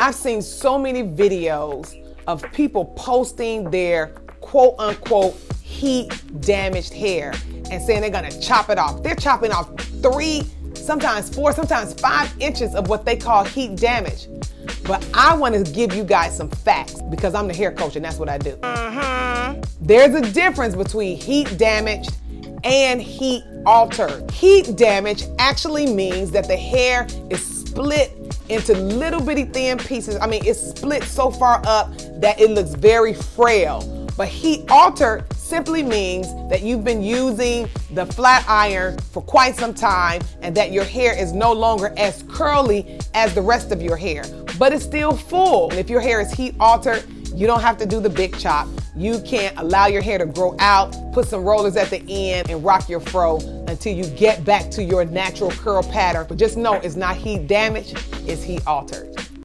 I've seen so many videos of people posting their quote unquote heat damaged hair and saying they're gonna chop it off. They're chopping off 3, sometimes 4, sometimes 5 inches of what they call heat damage. But I wanna give you guys some facts because I'm the hair coach and that's what I do. There's a difference between heat damaged and heat altered. Heat damage actually means that the hair is split into little bitty thin pieces. I mean, it's split so far up that it looks very frail. But heat altered simply means that you've been using the flat iron for quite some time and that your hair is no longer as curly as the rest of your hair, but it's still full. And if your hair is heat altered, you don't have to do the big chop. You can allow your hair to grow out, put some rollers at the end and rock your fro until you get back to your natural curl pattern. But just know it's not heat damage, it's heat altered.